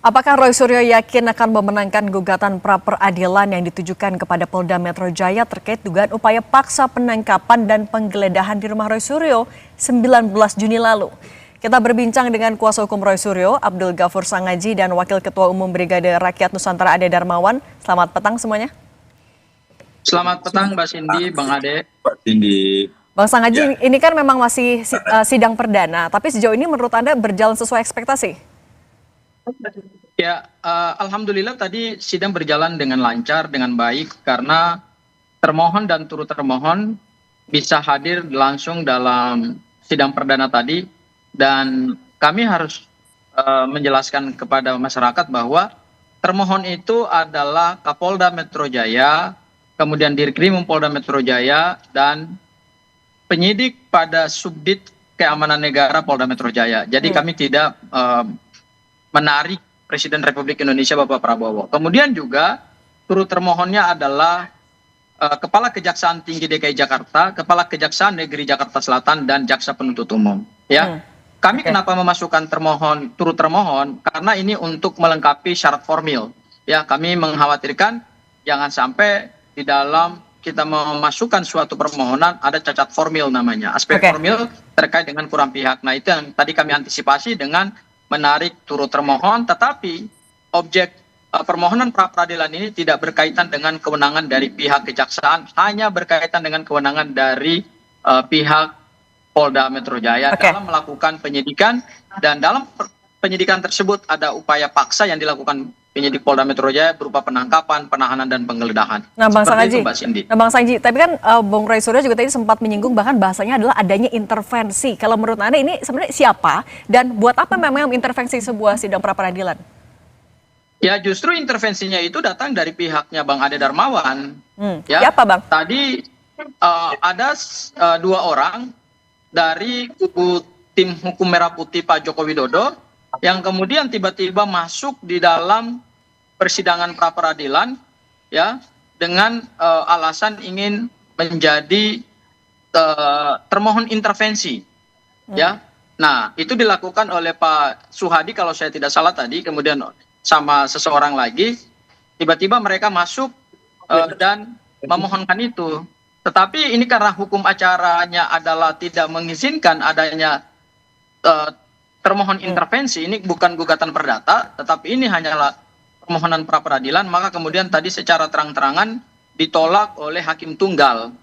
Apakah Roy Suryo yakin akan memenangkan gugatan pra-peradilan yang ditujukan kepada Polda Metro Jaya terkait dugaan upaya paksa penangkapan dan penggeledahan di rumah Roy Suryo 19 Juni lalu? Kita berbincang dengan kuasa hukum Roy Suryo, Abdul Ghafur Sangaji, dan Wakil Ketua Umum Brigade Rakyat Nusantara Ade Darmawan. Selamat petang semuanya. Selamat petang Mbak Cindy, Bang Ade. Pak Cindy. Bang Sangaji, ini kan memang masih sidang perdana, tapi sejauh ini menurut Anda berjalan sesuai ekspektasi? Ya, alhamdulillah tadi sidang berjalan dengan lancar, dengan baik, karena termohon dan turut termohon bisa hadir langsung dalam sidang perdana tadi, dan kami harus menjelaskan kepada masyarakat bahwa termohon itu adalah Kapolda Metro Jaya, kemudian Dirkrim Polda Metro Jaya, dan penyidik pada Subdit Keamanan Negara Polda Metro Jaya. Jadi kami tidak menarik Presiden Republik Indonesia Bapak Prabowo. Kemudian juga turut termohonnya adalah Kepala Kejaksaan Tinggi DKI Jakarta, Kepala Kejaksaan Negeri Jakarta Selatan, dan Jaksa Penuntut Umum. Ya, kami kenapa memasukkan termohon, turut termohon? Karena ini untuk melengkapi syarat formil. Ya, kami mengkhawatirkan jangan sampai di dalam kita memasukkan suatu permohonan ada cacat formil namanya, aspek formil terkait dengan kurang pihak. Nah, itu yang tadi kami antisipasi dengan menarik turut termohon, tetapi objek permohonan pra-peradilan ini tidak berkaitan dengan kewenangan dari pihak kejaksaan, hanya berkaitan dengan kewenangan dari pihak Polda Metro Jaya dalam melakukan penyidikan, dan dalam penyidikan tersebut ada upaya paksa yang dilakukan penyidik Polda Metro Jaya berupa penangkapan, penahanan, dan penggeledahan. Nah, Bang Sangaji, Bang Sangaji, tapi kan Bung Roy Suryo juga tadi sempat menyinggung bahkan bahasanya adalah adanya intervensi. Kalau menurut Anda ini sebenarnya siapa dan buat apa memang intervensi sebuah sidang pra-peradilan? Ya, justru intervensinya itu datang dari pihaknya Bang Ade Darmawan. Ya, siapa Bang? Tadi ada dua orang dari kubu tim hukum Merah Putih Pak Joko Widodo yang kemudian tiba-tiba masuk di dalam persidangan pra-peradilan, ya, dengan alasan ingin menjadi termohon intervensi, ya. Nah, itu dilakukan oleh Pak Suhadi kalau saya tidak salah tadi, kemudian sama seseorang lagi, tiba-tiba mereka masuk dan memohonkan itu. Tetapi ini karena hukum acaranya adalah tidak mengizinkan adanya termohon intervensi, ini bukan gugatan perdata, tetapi ini hanyalah permohonan pra-peradilan, maka kemudian tadi secara terang-terangan ditolak oleh hakim tunggal.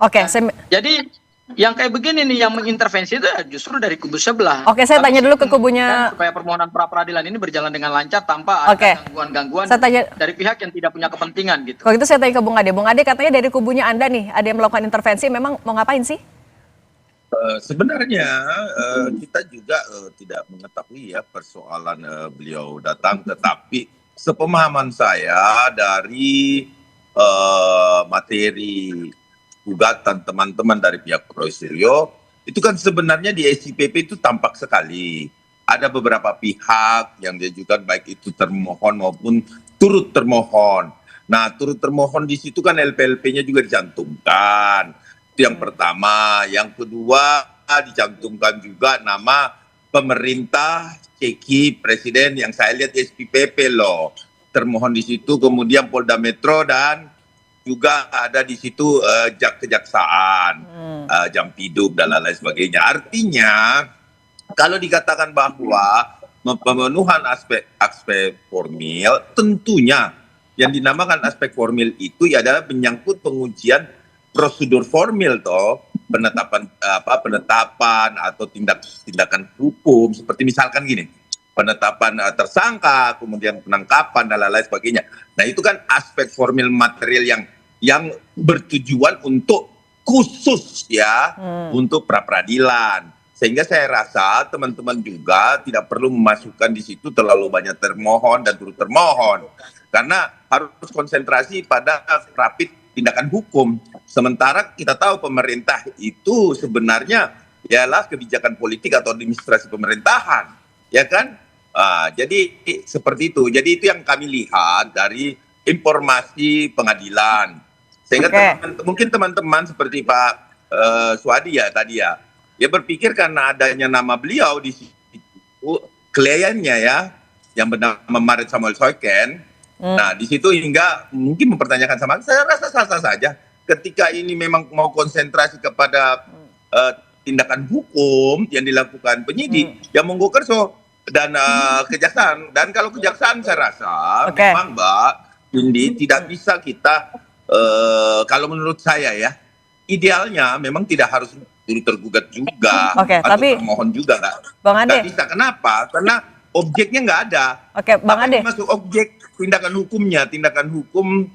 Jadi yang kayak begini nih yang mengintervensi itu justru dari kubu sebelah. Saya tanya dulu ke kubunya, supaya permohonan pra-peradilan ini berjalan dengan lancar tanpa ada gangguan-gangguan dari pihak yang tidak punya kepentingan gitu. Kalau gitu saya tanya ke Bung Ade. Bung Ade, katanya dari kubunya Anda nih ada yang melakukan intervensi, memang mau ngapain sih? Sebenarnya kita juga tidak mengetahui ya persoalan beliau datang, tetapi sepemahaman saya dari materi gugatan teman-teman dari pihak Roy Suryo, itu kan sebenarnya di SIPP itu tampak sekali ada beberapa pihak yang diajukan baik itu termohon maupun turut termohon. Nah, turut termohon di situ kan LPLP-nya juga dicantumkan. Itu yang pertama. Yang kedua, dicantumkan juga nama pemerintah ceki presiden yang saya lihat di SPPP loh. Termohon di situ, kemudian Polda Metro, dan juga ada di situ kejaksaan, Jampidum dan lain-lain sebagainya. Artinya, kalau dikatakan bahwa pemenuhan aspek formil, tentunya yang dinamakan aspek formil itu ya adalah menyangkut pengujian prosedur formil toh, penetapan atau tindakan hukum, seperti misalkan gini, penetapan tersangka, kemudian penangkapan dan lain-lain sebagainya. Nah, itu kan aspek formil material yang bertujuan untuk khusus ya, untuk pra-peradilan. Sehingga saya rasa teman-teman juga tidak perlu memasukkan di situ terlalu banyak termohon dan turut termohon. Karena harus konsentrasi pada rapid tindakan hukum. Sementara kita tahu pemerintah itu sebenarnya ialah kebijakan politik atau administrasi pemerintahan, ya kan? Jadi seperti itu. Jadi itu yang kami lihat dari informasi pengadilan. Sehingga mungkin teman-teman seperti Pak Suhadi ya tadi ya, dia berpikir karena adanya nama beliau di situ, kliennya ya, yang bernama Marit Samuel Soyken. Nah, di situ hingga mungkin mempertanyakan sama saya rasa sah-sah saja. Ketika ini memang mau konsentrasi kepada tindakan hukum yang dilakukan penyidik, yang monggo kerso dan kejaksaan. Dan kalau kejaksaan saya rasa memang Mbak Cindy tidak bisa kita, kalau menurut saya ya, idealnya memang tidak harus tergugat juga atau tapi termohon juga Bang Ade, nggak bisa. Kenapa? Karena objeknya nggak ada. Bang Ade, masuk objek tindakan hukumnya, tindakan hukum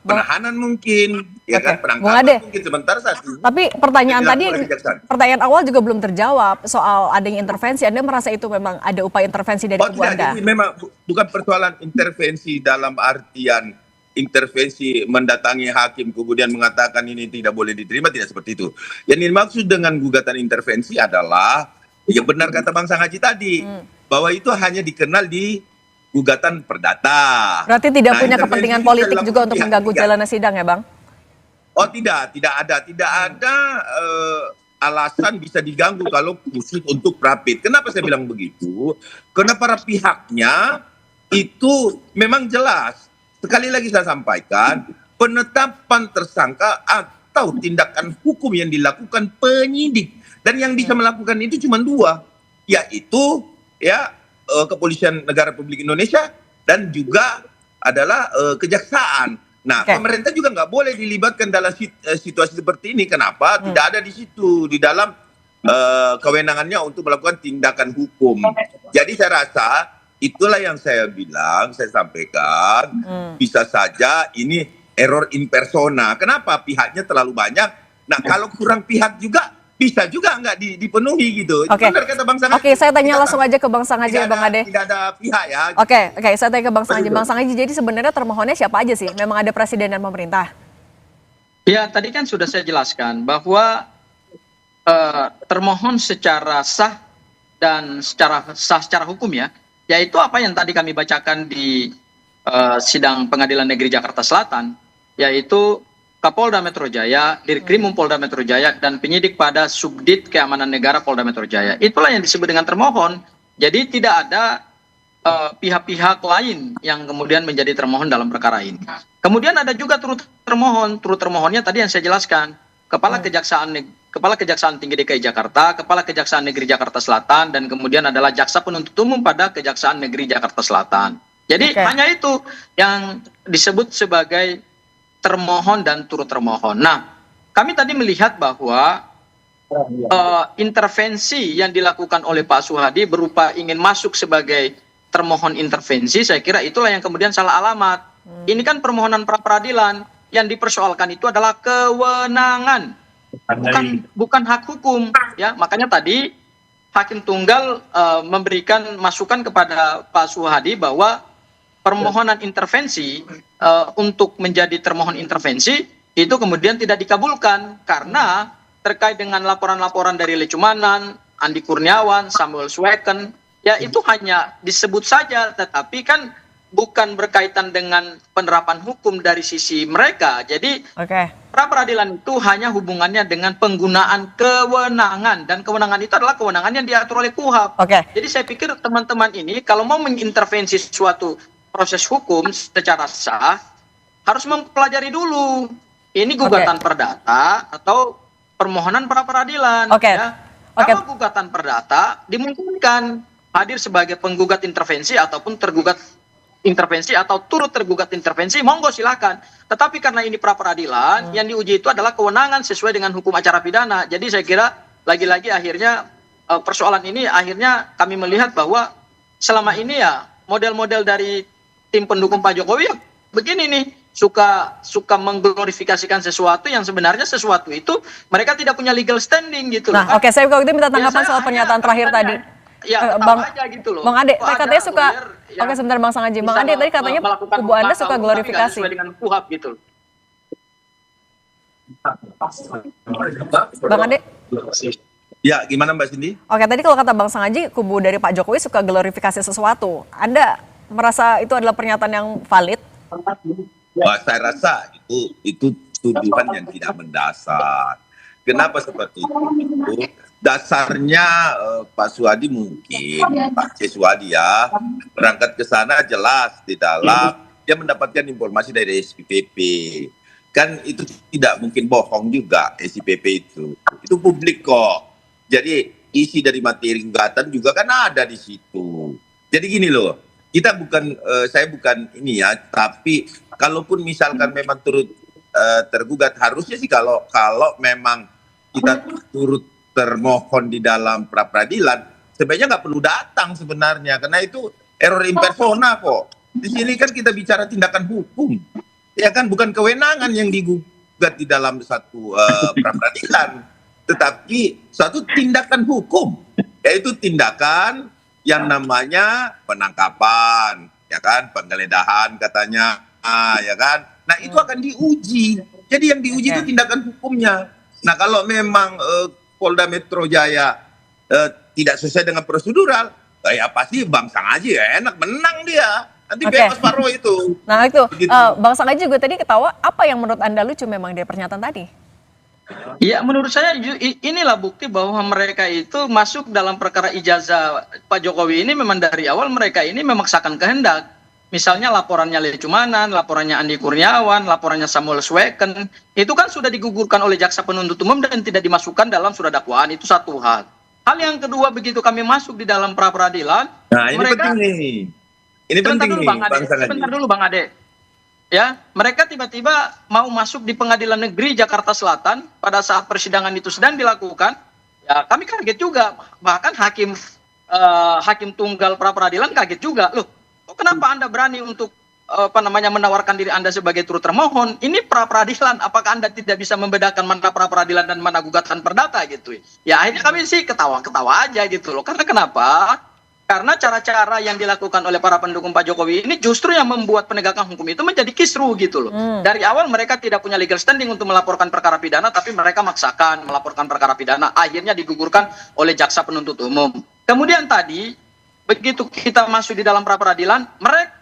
penahanan mungkin, ya kan, penangkapan mungkin sebentar satu. Tapi pertanyaan awal juga belum terjawab soal adanya intervensi. Anda merasa itu memang ada upaya intervensi dari kubu Anda? Jadi memang bukan persoalan intervensi dalam artian intervensi mendatangi hakim kemudian mengatakan ini tidak boleh diterima, tidak seperti itu. Yang dimaksud dengan gugatan intervensi adalah yang benar kata Bang Sangaji tadi, bahwa itu hanya dikenal di gugatan perdata. Berarti tidak punya kepentingan politik juga untuk mengganggu jalannya sidang ya Bang? Oh tidak ada alasan bisa diganggu kalau khusus untuk rapid. Kenapa saya bilang begitu? Karena para pihaknya itu memang jelas. Sekali lagi saya sampaikan, penetapan tersangka atau tindakan hukum yang dilakukan penyidik. Dan yang bisa melakukan itu cuma dua, yaitu Kepolisian Negara Republik Indonesia dan juga adalah kejaksaan. Nah, pemerintah juga nggak boleh dilibatkan dalam situasi seperti ini. Kenapa? Tidak ada di situ, di dalam kewenangannya untuk melakukan tindakan hukum. Jadi saya rasa itulah yang saya bilang, saya sampaikan, bisa saja ini error in persona. Kenapa? Pihaknya terlalu banyak. Nah, kalau kurang pihak juga, bisa juga nggak dipenuhi gitu. Benar kata Bang Sangaji. Saya tanya langsung aja ke Bang Sangaji ya Bang Ade. Tidak ada pihak ya. Saya tanya ke Bang Sangaji. Bang Sangaji, jadi sebenarnya termohonnya siapa aja sih? Memang ada presiden dan pemerintah? Ya, tadi kan sudah saya jelaskan bahwa termohon secara sah dan secara hukum ya, yaitu apa yang tadi kami bacakan di sidang Pengadilan Negeri Jakarta Selatan, yaitu Kapolda Metro Jaya, Dirkrimum Polda Metro Jaya, dan penyidik pada Subdit Keamanan Negara Polda Metro Jaya. Itulah yang disebut dengan termohon. Jadi tidak ada pihak-pihak lain yang kemudian menjadi termohon dalam perkara ini. Kemudian ada juga turut termohon. Turut termohonnya tadi yang saya jelaskan. Kepala Kejaksaan Tinggi DKI Jakarta, Kepala Kejaksaan Negeri Jakarta Selatan, dan kemudian adalah Jaksa Penuntut Umum pada Kejaksaan Negeri Jakarta Selatan. Jadi hanya itu yang disebut sebagai termohon dan turut termohon. Nah, kami tadi melihat bahwa intervensi yang dilakukan oleh Pak Suhadi berupa ingin masuk sebagai termohon intervensi, saya kira itulah yang kemudian salah alamat. Ini kan permohonan pra peradilan, yang dipersoalkan itu adalah kewenangan, bukan hak hukum. Ya, makanya tadi Hakim Tunggal memberikan masukan kepada Pak Suhadi bahwa permohonan intervensi untuk menjadi termohon intervensi itu kemudian tidak dikabulkan karena terkait dengan laporan-laporan dari Lecumanan, Andi Kurniawan, Samuel Sweken, ya itu hanya disebut saja, tetapi kan bukan berkaitan dengan penerapan hukum dari sisi mereka. Jadi pra peradilan itu hanya hubungannya dengan penggunaan kewenangan, dan kewenangan itu adalah kewenangan yang diatur oleh KUHP. Jadi saya pikir teman-teman ini kalau mau mengintervensi suatu proses hukum secara sah harus mempelajari dulu ini gugatan perdata atau permohonan pra peradilan. Kalau gugatan perdata dimungkinkan hadir sebagai penggugat intervensi ataupun tergugat intervensi atau turut tergugat intervensi, monggo silakan. Tetapi karena ini pra peradilan, yang diuji itu adalah kewenangan sesuai dengan hukum acara pidana. Jadi saya kira lagi-lagi akhirnya persoalan ini akhirnya kami melihat bahwa selama ini ya model-model dari tim pendukung Pak Jokowi ya begini nih, suka mengglorifikasikan sesuatu yang sebenarnya sesuatu itu mereka tidak punya legal standing gitu. Nah, saya kalau gitu minta tanggapan soal pernyataan terakhir tadi. Ya, Bang aja gitu loh. Bang Ade, katanya suka sebentar Bang Sangaji. Bang Ade tadi katanya kubu Anda suka glorifikasi. Sesuai dengan KUHP gitu. Bang Ade? Ya, gimana Mbak Cindy? Tadi kalau kata Bang Sangaji, kubu dari Pak Jokowi suka glorifikasi sesuatu. Anda merasa itu adalah pernyataan yang valid? Wah, saya rasa itu tuduhan yang tidak mendasar. Kenapa seperti itu? Dasarnya Pak Suhadi mungkin, Pak C. Suhadi ya, berangkat ke sana jelas di dalam dia mendapatkan informasi dari SPPP. Kan itu tidak mungkin bohong juga SPPP itu. Itu publik kok. Jadi isi dari materi gugatan juga kan ada di situ. Jadi gini loh, kita bukan, saya bukan ini ya, tapi kalaupun misalkan memang turut tergugat, harusnya sih kalau memang kita turut termohon di dalam pra peradilan, sebenarnya nggak perlu datang sebenarnya, karena itu error in persona kok. Di sini kan kita bicara tindakan hukum, ya kan, bukan kewenangan yang digugat di dalam satu pra peradilan, tetapi suatu tindakan hukum, yaitu tindakan yang namanya penangkapan, ya kan, penggeledahan katanya, ya kan. Nah itu akan diuji. Jadi yang diuji itu tindakan hukumnya. Nah kalau memang Polda Metro Jaya tidak sesuai dengan prosedural, ya pasti Bang Sangaji ya enak menang dia. Nanti bebas Paro itu. Nah itu, begitu. Bang Sangaji juga tadi ketawa, apa yang menurut Anda lucu memang dari pernyataan tadi? Ya menurut saya inilah bukti bahwa mereka itu masuk dalam perkara ijazah Pak Jokowi ini memang dari awal mereka ini memaksakan kehendak. Misalnya laporannya Lecumanan, laporannya Andi Kurniawan, laporannya Samuel Sweken, itu kan sudah digugurkan oleh jaksa penuntut umum dan tidak dimasukkan dalam surat dakwaan, itu satu hal. Hal yang kedua, begitu kami masuk di dalam pra peradilan, nah ini mereka, penting nih. Ini penting nih, sebentar dulu Bang Ade. Ya, mereka tiba-tiba mau masuk di Pengadilan Negeri Jakarta Selatan pada saat persidangan itu sedang dilakukan. Ya, kami kaget juga, bahkan hakim tunggal pra peradilan kaget juga. Loh, kenapa Anda berani untuk menawarkan diri Anda sebagai turut termohon? Ini pra peradilan, apakah Anda tidak bisa membedakan mana pra peradilan dan mana gugatan perdata gitu? Ya akhirnya kami sih ketawa-ketawa aja gitu loh. Karena kenapa? Karena cara-cara yang dilakukan oleh para pendukung Pak Jokowi ini justru yang membuat penegakan hukum itu menjadi kisru gitu loh. Dari awal mereka tidak punya legal standing untuk melaporkan perkara pidana, tapi mereka maksakan melaporkan perkara pidana, akhirnya digugurkan oleh jaksa penuntut umum. Kemudian tadi begitu kita masuk di dalam pra peradilan, mereka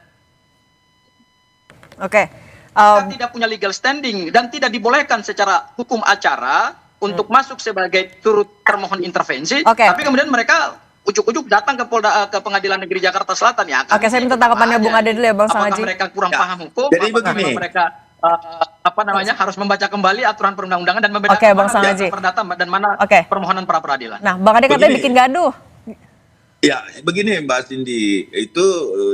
tidak punya legal standing dan tidak dibolehkan secara hukum acara untuk masuk sebagai turut termohon intervensi. Tapi kemudian mereka ujuk-ujuk datang ke Pengadilan Negeri Jakarta Selatan ya. Saya minta tanggapannya Bung Ade dulu ya Bang Sangaji. Apakah mereka kurang paham hukum? Jadi begini, mereka harus membaca kembali aturan perundang-undangan dan membedakan mana perdata dan mana permohonan pra peradilan. Nah, Bang Ade katanya bikin gaduh. Ya, begini Mbak Cindy, itu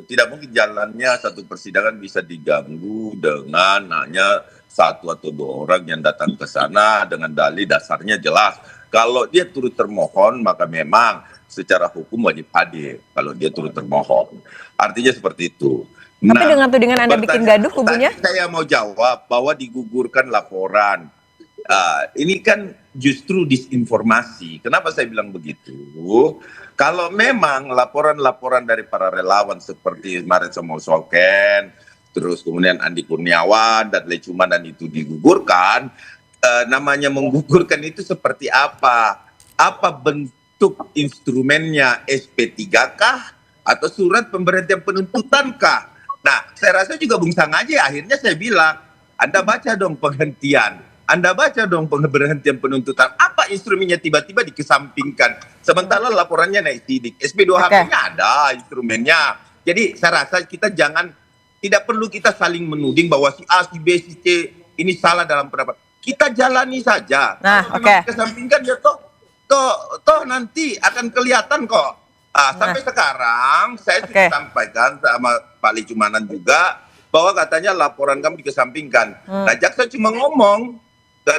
tidak mungkin jalannya satu persidangan bisa diganggu dengan hanya satu atau dua orang yang datang ke sana dengan dalih dasarnya jelas. Kalau dia turut termohon, maka memang secara hukum wajib hadir kalau dia turut termohon. Artinya seperti itu. Tapi dengan tudingan Anda bikin gaduh kubunya? Saya mau jawab bahwa digugurkan laporan. Ini kan justru disinformasi. Kenapa saya bilang begitu? Kalau memang laporan-laporan dari para relawan seperti Maret Samuel Sweken, terus kemudian Andi Kurniawan dan Lecumanan itu digugurkan, namanya menggugurkan itu seperti apa? Apa bentuk instrumennya, SP3 kah? Atau surat pemberhentian penuntutan kah? Nah, saya rasa juga Bung Sangaji akhirnya saya bilang, Anda baca dong penghentian. Anda baca dong pemberhentian penuntutan. Apa instrumennya tiba-tiba dikesampingkan. Sementara laporannya naik sidik. SP2HP-nya ada instrumennya. Jadi saya rasa kita tidak perlu kita saling menuding bahwa si A, si B, si C ini salah dalam pendapat. Kita jalani saja. Kalau memang dikesampingkan ya toh nanti akan kelihatan kok. Sampai sekarang saya sudah sampaikan sama Pak Lecumanan juga bahwa katanya laporan kami dikesampingkan. Nah, jaksa cuma ngomong,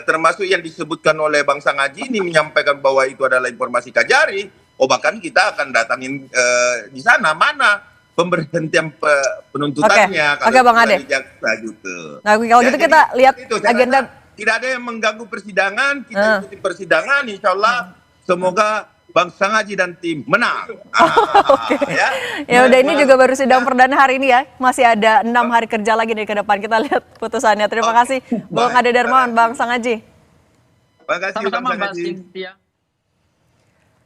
termasuk yang disebutkan oleh Bang Sangaji ini menyampaikan bahwa itu adalah informasi Kajari. Bahkan kita akan datangin di sana mana pemberhentian penuntutannya. Oke, Bang Ade. Gitu. Nah, kalau gitu kita lihat agenda. Tidak ada yang mengganggu persidangan, kita ikuti persidangan, insya Allah semoga Bang Sangaji dan tim menang. Ya udah, ini juga baru sidang perdana hari ini ya. Masih ada 6 hari kerja lagi nih ke depan. Kita lihat putusannya. Terima kasih Bang Ade Darmawan, Bang Sangaji. Terima kasih Bang Sangaji.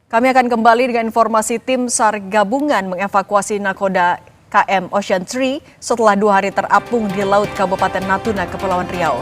Kami akan kembali dengan informasi tim SAR gabungan mengevakuasi nakoda KM Ocean 3 setelah 2 hari terapung di Laut Kabupaten Natuna, Kepulauan Riau.